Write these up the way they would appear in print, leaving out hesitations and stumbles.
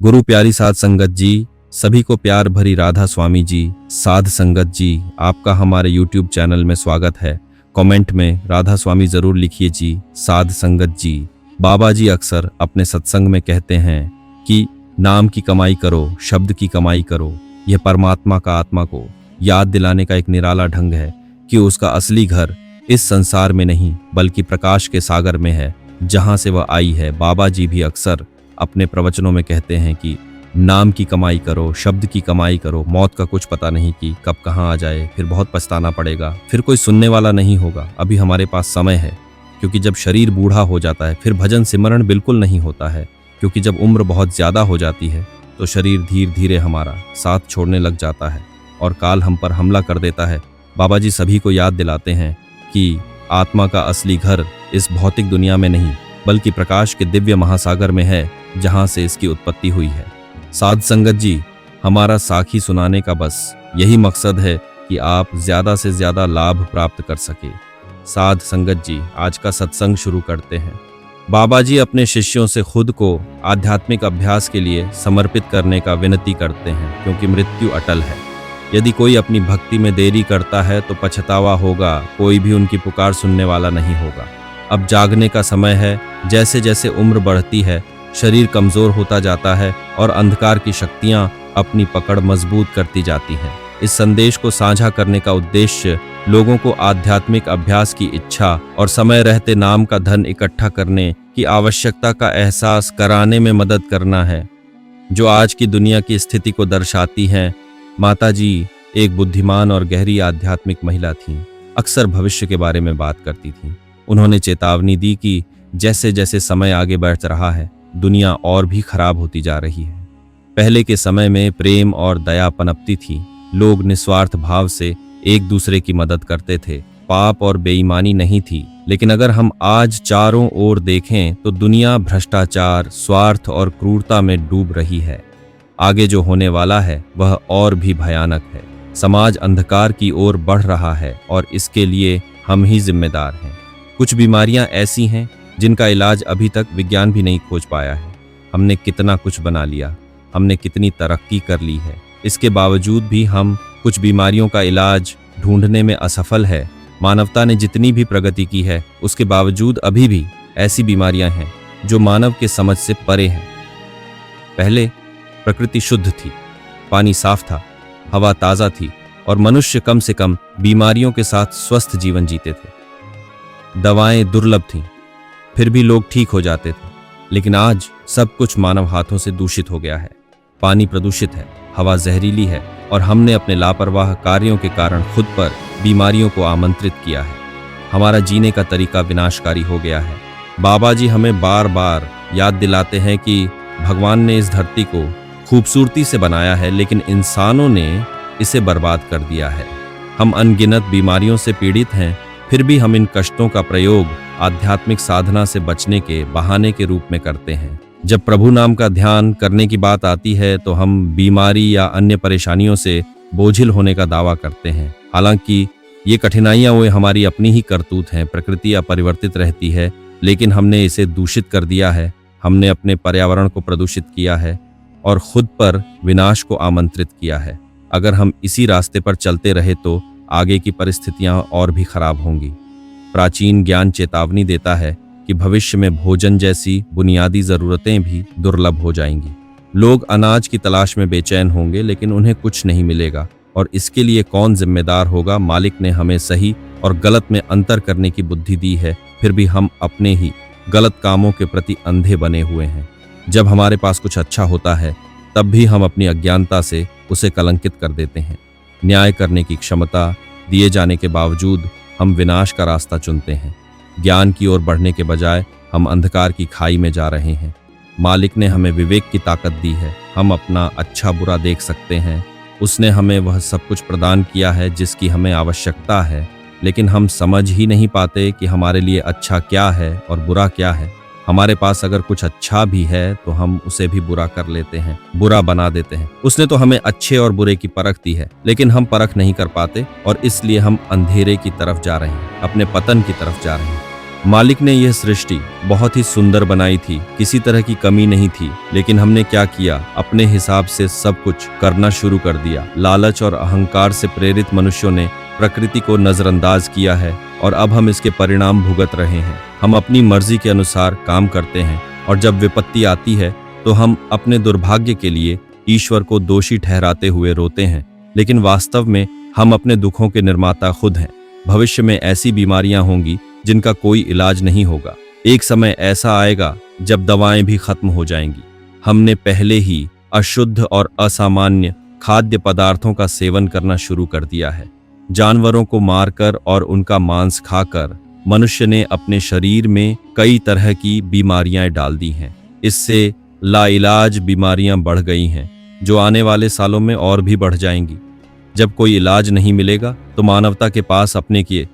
गुरु प्यारी साध संगत जी, सभी को प्यार भरी राधा स्वामी जी, साध संगत जी, आपका हमारे YouTube चैनल में स्वागत है। कमेंट में राधा स्वामी जरूर लिखिए जी। साध संगत जी, बाबा जी अक्सर अपने सत्संग में कहते हैं कि नाम की कमाई करो, शब्द की कमाई करो। यह परमात्मा का आत्मा को याद दिलाने का एक निराला ढंग है कि उसका असली घर इस संसार में नहीं बल्कि प्रकाश के सागर में है, जहां से वह आई है। बाबा जी भी अक्सर अपने प्रवचनों में कहते हैं कि नाम की कमाई करो, शब्द की कमाई करो। मौत का कुछ पता नहीं कि कब कहाँ आ जाए, फिर बहुत पछताना पड़ेगा, फिर कोई सुनने वाला नहीं होगा। अभी हमारे पास समय है, क्योंकि जब शरीर बूढ़ा हो जाता है फिर भजन सिमरण बिल्कुल नहीं होता है, क्योंकि जब उम्र बहुत ज़्यादा हो जाती है तो शरीर धीरे धीरे हमारा साथ छोड़ने लग जाता है और काल हम पर हमला कर देता है। बाबा जी सभी को याद दिलाते हैं कि आत्मा का असली घर इस भौतिक दुनिया में नहीं बल्कि प्रकाश के दिव्य महासागर में है, जहां से इसकी उत्पत्ति हुई है। साध संगत जी, हमारा साखी सुनाने का बस यही मकसद है कि आप ज्यादा से ज्यादा लाभ प्राप्त कर सके। साध संगत जी, आज का सत्संग शुरू करते हैं। बाबा जी अपने शिष्यों से खुद को आध्यात्मिक अभ्यास के लिए समर्पित करने का विनती करते हैं, क्योंकि मृत्यु अटल है। यदि कोई अपनी भक्ति में देरी करता है तो पछतावा होगा, कोई भी उनकी पुकार सुनने वाला नहीं होगा। अब जागने का समय है। जैसे जैसे उम्र बढ़ती है, शरीर कमजोर होता जाता है और अंधकार की शक्तियां अपनी पकड़ मजबूत करती जाती हैं। इस संदेश को साझा करने का उद्देश्य लोगों को आध्यात्मिक अभ्यास की इच्छा और समय रहते नाम का धन इकट्ठा करने की आवश्यकता का एहसास कराने में मदद करना है, जो आज की दुनिया की स्थिति को दर्शाती हैं। माता जी एक बुद्धिमान और गहरी आध्यात्मिक महिला थीं। अक्सर भविष्य के बारे में बात करती थीं। उन्होंने चेतावनी दी कि जैसे जैसे समय आगे बढ़ रहा है, दुनिया और भी खराब होती जा रही है। पहले के समय में प्रेम और दया पनपती थी। लोग निस्वार्थ भाव से एक दूसरे की मदद करते थे। पाप और बेईमानी नहीं थी। लेकिन अगर हम आज चारों ओर देखें तो दुनिया भ्रष्टाचार, स्वार्थ और क्रूरता में डूब रही है। आगे जो होने वाला है वह और भी भयानक है। समाज अंधकार की ओर बढ़ रहा है और इसके लिए हम ही जिम्मेदार हैं। कुछ बीमारियां ऐसी हैं जिनका इलाज अभी तक विज्ञान भी नहीं खोज पाया है। हमने कितना कुछ बना लिया, हमने कितनी तरक्की कर ली है, इसके बावजूद भी हम कुछ बीमारियों का इलाज ढूंढने में असफल है। मानवता ने जितनी भी प्रगति की है, उसके बावजूद अभी भी ऐसी बीमारियां हैं जो मानव के समझ से परे हैं। पहले प्रकृति शुद्ध थी, पानी साफ था, हवा ताज़ा थी और मनुष्य कम से कम बीमारियों के साथ स्वस्थ जीवन जीते थे। दवाएं दुर्लभ थीं, फिर भी लोग ठीक हो जाते थे। लेकिन आज सब कुछ मानव हाथों से दूषित हो गया है। पानी प्रदूषित है, हवा जहरीली है और हमने अपने लापरवाह कार्यों के कारण खुद पर बीमारियों को आमंत्रित किया है। हमारा जीने का तरीका विनाशकारी हो गया है। बाबा जी हमें बार बार याद दिलाते हैं कि भगवान ने इस धरती को खूबसूरती से बनाया है, लेकिन इंसानों ने इसे बर्बाद कर दिया है। हम अनगिनत बीमारियों से पीड़ित हैं, फिर भी हम इन कष्टों का प्रयोग आध्यात्मिक साधना से बचने के बहाने के रूप में करते हैं। जब प्रभु नाम का ध्यान करने की बात आती है तो हम बीमारी या अन्य परेशानियों से बोझिल होने का दावा करते हैं। हालांकि ये कठिनाइयां वो हमारी अपनी ही करतूत हैं। प्रकृति अपरिवर्तित रहती है, लेकिन हमने इसे दूषित कर दिया है। हमने अपने पर्यावरण को प्रदूषित किया है और खुद पर विनाश को आमंत्रित किया है। अगर हम इसी रास्ते पर चलते रहे तो आगे की परिस्थितियां और भी खराब होंगी। प्राचीन ज्ञान चेतावनी देता है कि भविष्य में भोजन जैसी बुनियादी जरूरतें भी दुर्लभ हो जाएंगी। लोग अनाज की तलाश में बेचैन होंगे, लेकिन उन्हें कुछ नहीं मिलेगा। और इसके लिए कौन जिम्मेदार होगा? मालिक ने हमें सही और गलत में अंतर करने की बुद्धि दी है, फिर भी हम अपने ही गलत कामों के प्रति अंधे बने हुए हैं। जब हमारे पास कुछ अच्छा होता है तब भी हम अपनी अज्ञानता से उसे कलंकित कर देते हैं। न्याय करने की क्षमता दिए जाने के बावजूद हम विनाश का रास्ता चुनते हैं। ज्ञान की ओर बढ़ने के बजाय हम अंधकार की खाई में जा रहे हैं। मालिक ने हमें विवेक की ताकत दी है। हम अपना अच्छा बुरा देख सकते हैं। उसने हमें वह सब कुछ प्रदान किया है जिसकी हमें आवश्यकता है, लेकिन हम समझ ही नहीं पाते कि हमारे लिए अच्छा क्या है और बुरा क्या है। हमारे पास अगर कुछ अच्छा भी है तो हम उसे भी बुरा कर लेते हैं, बुरा बना देते हैं। उसने तो हमें अच्छे और बुरे की परख दी है, लेकिन हम परख नहीं कर पाते और इसलिए हम अंधेरे की तरफ जा रहे हैं, अपने पतन की तरफ जा रहे हैं। मालिक ने यह सृष्टि बहुत ही सुंदर बनाई थी, किसी तरह की कमी नहीं थी, लेकिन हमने क्या किया, अपने हिसाब से सब कुछ करना शुरू कर दिया। लालच और अहंकार से प्रेरित मनुष्यों ने प्रकृति को नजरअंदाज किया है और अब हम इसके परिणाम भुगत रहे हैं। हम अपनी मर्जी के अनुसार काम करते हैं और जब विपत्ति आती है तो हम अपने दुर्भाग्य के लिए ईश्वर को दोषी ठहराते हुए रोते हैं, लेकिन वास्तव में हम अपने दुखों के निर्माता खुद हैं। भविष्य में ऐसी बीमारियां होंगी जिनका कोई इलाज नहीं होगा। एक समय ऐसा आएगा जब दवाएं भी खत्म हो जाएंगी। हमने पहले ही अशुद्ध और असामान्य खाद्य पदार्थों का सेवन करना शुरू कर दिया है। जानवरों को मारकर और उनका मांस खाकर मनुष्य ने अपने शरीर में कई तरह की बीमारियां डाल दी हैं। इससे लाइलाज बीमारियां बढ़ गई हैं, जो आने वाले सालों में और भी बढ़ जाएंगी। जब कोई इलाज नहीं मिलेगा तो मानवता के पास अपने किए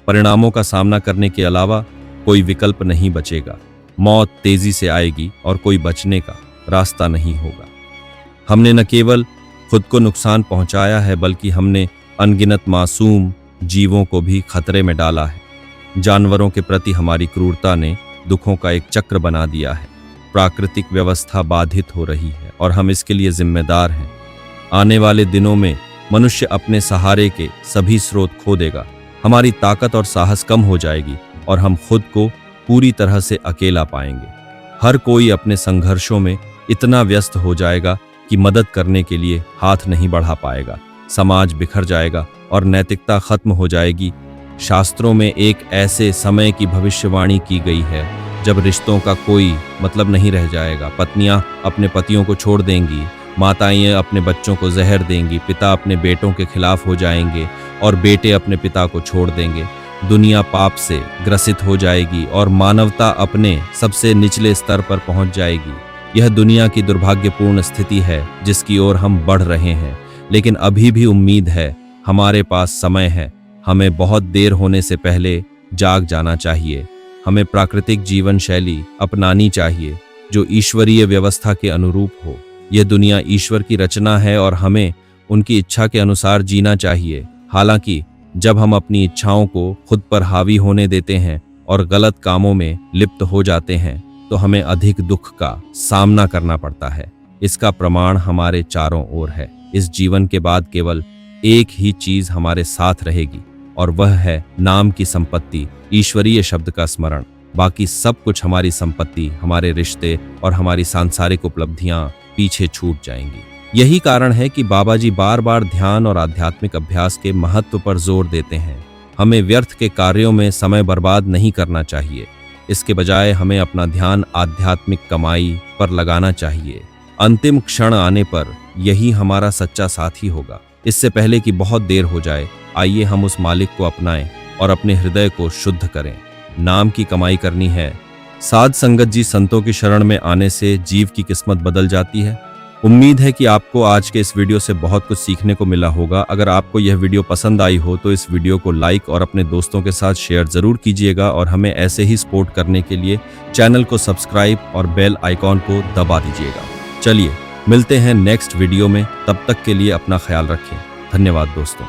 परिणामों का सामना करने के अलावा कोई विकल्प नहीं बचेगा। मौत तेजी से आएगी और कोई बचने का रास्ता नहीं होगा। हमने न केवल खुद को नुकसान पहुंचाया है, बल्कि हमने अनगिनत मासूम जीवों को भी खतरे में डाला है। जानवरों के प्रति हमारी क्रूरता ने दुखों का एक चक्र बना दिया है। प्राकृतिक व्यवस्था बाधित हो रही है और हम इसके लिए जिम्मेदार हैं। आने वाले दिनों में मनुष्य अपने सहारे के सभी स्रोत खो देगा। हमारी ताकत और साहस कम हो जाएगी और हम खुद को पूरी तरह से अकेला पाएंगे। हर कोई अपने संघर्षों में इतना व्यस्त हो जाएगा कि मदद करने के लिए हाथ नहीं बढ़ा पाएगा। समाज बिखर जाएगा और नैतिकता खत्म हो जाएगी। शास्त्रों में एक ऐसे समय की भविष्यवाणी की गई है जब रिश्तों का कोई मतलब नहीं रह जाएगा। पत्नियां अपने पतियों को छोड़ देंगी, माताएं अपने बच्चों को जहर देंगी, पिता अपने बेटों के खिलाफ हो जाएंगे और बेटे अपने पिता को छोड़ देंगे। दुनिया पाप से ग्रसित हो जाएगी और मानवता अपने सबसे निचले स्तर पर पहुंच जाएगी। यह दुनिया की दुर्भाग्यपूर्ण स्थिति है जिसकी ओर हम बढ़ रहे हैं, लेकिन अभी भी उम्मीद है। हमारे पास समय है। हमें बहुत देर होने से पहले जाग जाना चाहिए। हमें प्राकृतिक जीवन शैली अपनानी चाहिए जो ईश्वरीय व्यवस्था के अनुरूप हो। यह दुनिया ईश्वर की रचना है और हमें उनकी इच्छा के अनुसार जीना चाहिए। हालांकि जब हम अपनी इच्छाओं को खुद पर हावी होने देते हैं और गलत कामों में लिप्त हो जाते हैं तो हमें अधिक दुख का सामना करना पड़ता है। इसका प्रमाण हमारे चारों ओर है। इस जीवन के बाद केवल एक ही चीज हमारे साथ रहेगी और वह है नाम की संपत्ति, ईश्वरीय शब्द का स्मरण। बाकी सब कुछ, हमारी संपत्ति, हमारे रिश्ते और हमारी सांसारिक उपलब्धियां पीछे छूट जाएंगी। यही कारण है कि बाबा जी बार बार ध्यान और आध्यात्मिक अभ्यास के महत्व पर जोर देते हैं। हमें व्यर्थ के कार्यों में समय बर्बाद नहीं करना चाहिए। इसके बजाय हमें अपना ध्यान आध्यात्मिक कमाई पर लगाना चाहिए। अंतिम क्षण आने पर यही हमारा सच्चा साथी होगा। इससे पहले कि बहुत देर हो जाए, आइए हम उस मालिक को अपनाएं और अपने हृदय को शुद्ध करें। नाम की कमाई करनी है। साध संगत जी, संतों की शरण में आने से जीव की किस्मत बदल जाती है। उम्मीद है कि आपको आज के इस वीडियो से बहुत कुछ सीखने को मिला होगा। अगर आपको यह वीडियो पसंद आई हो तो इस वीडियो को लाइक और अपने दोस्तों के साथ शेयर जरूर कीजिएगा और हमें ऐसे ही सपोर्ट करने के लिए चैनल को सब्सक्राइब और बेल आइकॉन को दबा दीजिएगा। चलिए मिलते हैं नेक्स्ट वीडियो में। तब तक के लिए अपना ख्याल रखें। धन्यवाद दोस्तों।